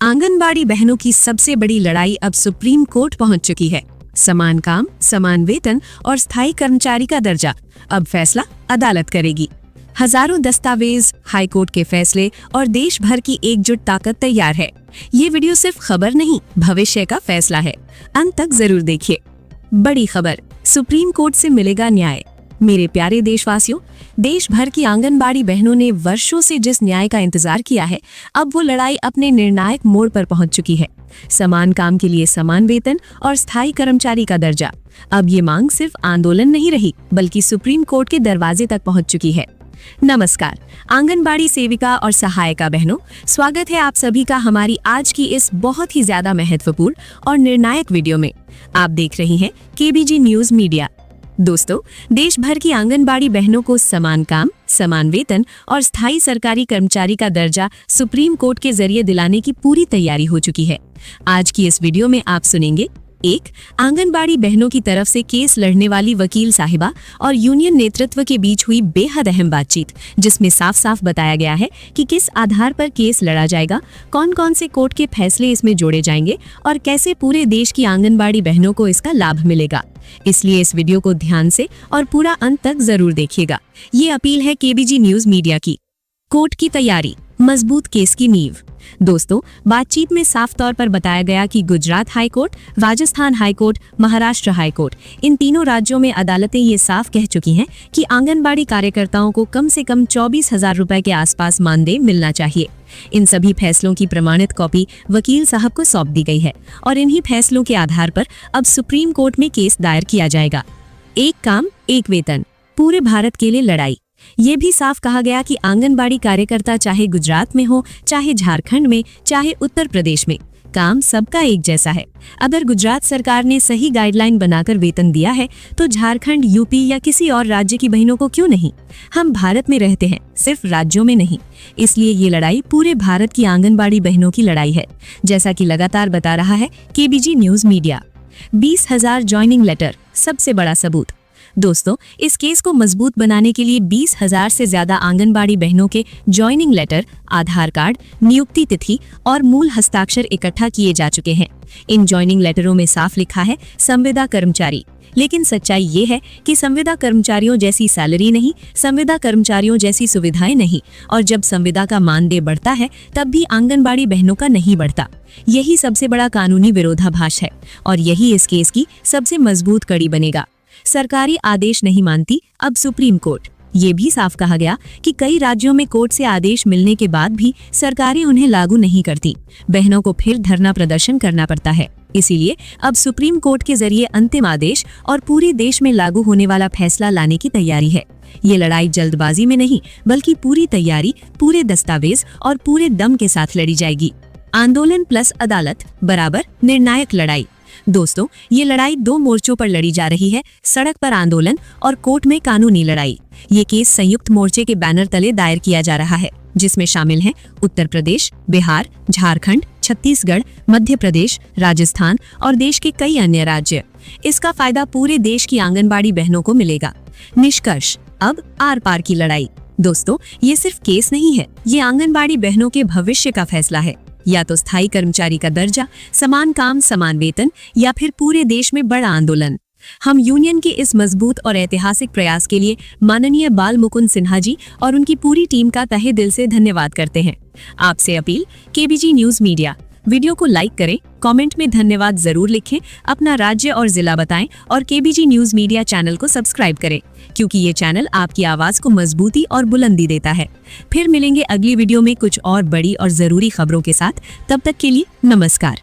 आंगनबाड़ी बहनों की सबसे बड़ी लड़ाई अब सुप्रीम कोर्ट पहुंच चुकी है। समान काम, समान वेतन और स्थायी कर्मचारी का दर्जा, अब फैसला अदालत करेगी। हजारों दस्तावेज, हाई कोर्ट के फैसले और देश भर की एकजुट ताकत तैयार है। ये वीडियो सिर्फ खबर नहीं, भविष्य का फैसला है। अंत तक जरूर देखिए। बड़ी खबर, सुप्रीम कोर्ट से मिलेगा न्याय। मेरे प्यारे देशवासियों, देश भर की आंगनबाड़ी बहनों ने वर्षों से जिस न्याय का इंतजार किया है, अब वो लड़ाई अपने निर्णायक मोड़ पर पहुंच चुकी है। समान काम के लिए समान वेतन और स्थायी कर्मचारी का दर्जा। अब ये मांग सिर्फ आंदोलन नहीं रही, बल्कि सुप्रीम कोर्ट के दरवाजे तक पहुंच चुकी है। नमस्कार आंगनबाड़ी सेविका और सहायिका बहनों, स्वागत है आप सभी का हमारी आज की इस बहुत ही ज्यादा महत्वपूर्ण और निर्णायक वीडियो में। आप देख रही हैं केबीजी न्यूज मीडिया। दोस्तों, देश भर की आंगनबाड़ी बहनों को समान काम, समान वेतन और स्थायी सरकारी कर्मचारी का दर्जा सुप्रीम कोर्ट के जरिए दिलाने की पूरी तैयारी हो चुकी है। आज की इस वीडियो में आप सुनेंगे एक, आंगनबाड़ी बहनों की तरफ से केस लड़ने वाली वकील साहिबा और यूनियन नेतृत्व के बीच हुई बेहद अहम बातचीत, जिसमें साफ साफ बताया गया है कि किस आधार पर केस लड़ा जाएगा, कौन कौन से कोर्ट के फैसले इसमें जोड़े जाएंगे और कैसे पूरे देश की आंगनबाड़ी बहनों को इसका लाभ मिलेगा। इसलिए इस वीडियो को ध्यान से और पूरा अंत तक जरूर देखिएगा। ये अपील है केबीजी न्यूज मीडिया की। कोर्ट की तैयारी, मजबूत केस की नींव। दोस्तों, बातचीत में साफ तौर पर बताया गया कि Gujarat high court, Rajasthan high court, Maharashtra high court, इन तीनों राज्यों में अदालतें ये साफ कह चुकी हैं कि आंगनबाड़ी कार्यकर्ताओं को कम से कम 24,000 रुपए के आसपास मानदेय मिलना चाहिए। इन सभी फैसलों की प्रमाणित कॉपी वकील साहब को सौंप दी गई है और इन्हीं फैसलों के आधार पर अब सुप्रीम कोर्ट में केस दायर किया जाएगा। एक काम, एक वेतन, पूरे भारत के लिए लड़ाई। ये भी साफ कहा गया कि आंगनबाड़ी कार्यकर्ता चाहे गुजरात में हो, चाहे झारखंड में, चाहे उत्तर प्रदेश में, काम सबका एक जैसा है। अगर गुजरात सरकार ने सही गाइडलाइन बनाकर वेतन दिया है, तो झारखंड, यूपी या किसी और राज्य की बहनों को क्यों नहीं? हम भारत में रहते हैं, सिर्फ राज्यों में नहीं। इसलिए ये लड़ाई पूरे भारत की आंगनबाड़ी बहनों की लड़ाई है, जैसा कि लगातार बता रहा है KBG news media. 20,000 joining letter, सबसे बड़ा सबूत। दोस्तों, इस केस को मजबूत बनाने के लिए 20,000 से ज्यादा आंगनबाड़ी बहनों के ज्वाइनिंग लेटर, आधार कार्ड, नियुक्ति तिथि और मूल हस्ताक्षर इकट्ठा किए जा चुके हैं। इन ज्वाइनिंग लेटरों में साफ लिखा है संविदा कर्मचारी, लेकिन सच्चाई ये है कि संविदा कर्मचारियों जैसी सैलरी नहीं, संविदा कर्मचारियों जैसी सुविधाएं नहीं, और जब संविदा का मानदेय बढ़ता है तब भी आंगनबाड़ी बहनों का नहीं बढ़ता। यही सबसे बड़ा कानूनी विरोधाभास है और यही इस केस की सबसे मजबूत कड़ी बनेगा। सरकारी आदेश नहीं मानती अब सुप्रीम कोर्ट। ये भी साफ कहा गया कि कई राज्यों में कोर्ट से आदेश मिलने के बाद भी सरकारें उन्हें लागू नहीं करती। बहनों को फिर धरना प्रदर्शन करना पड़ता है। इसीलिए अब सुप्रीम कोर्ट के जरिए अंतिम आदेश और पूरे देश में लागू होने वाला फैसला लाने की तैयारी है। ये लड़ाई जल्दबाजी में नहीं, बल्कि पूरी तैयारी, पूरे दस्तावेज और पूरे दम के साथ लड़ी जाएगी। आंदोलन प्लस अदालत बराबर निर्णायक लड़ाई। दोस्तों, ये लड़ाई 2 मोर्चों पर लड़ी जा रही है, सड़क पर आंदोलन और कोर्ट में कानूनी लड़ाई। ये केस संयुक्त मोर्चे के बैनर तले दायर किया जा रहा है, जिसमें शामिल हैं उत्तर प्रदेश, बिहार, झारखंड, छत्तीसगढ़, मध्य प्रदेश, राजस्थान और देश के कई अन्य राज्य। इसका फायदा पूरे देश की आंगनबाड़ी बहनों को मिलेगा। निष्कर्ष, अब आर पार की लड़ाई। दोस्तों, ये सिर्फ केस नहीं है, ये आंगनबाड़ी बहनों के भविष्य का फैसला है। या तो स्थायी कर्मचारी का दर्जा, समान काम, समान वेतन, या फिर पूरे देश में बड़ा आंदोलन। हम यूनियन के इस मजबूत और ऐतिहासिक प्रयास के लिए माननीय बाल मुकुंद सिन्हा जी और उनकी पूरी टीम का तहे दिल से धन्यवाद करते हैं। आपसे appeal, KBG news media, video को लाइक करें, कमेंट में धन्यवाद जरूर लिखें, अपना राज्य और जिला बताएं और केबीजी न्यूज मीडिया चैनल को सब्सक्राइब करें, क्योंकि ये चैनल आपकी आवाज को मजबूती और बुलंदी देता है। फिर मिलेंगे अगली वीडियो में कुछ और बड़ी और जरूरी खबरों के साथ। तब तक के लिए नमस्कार।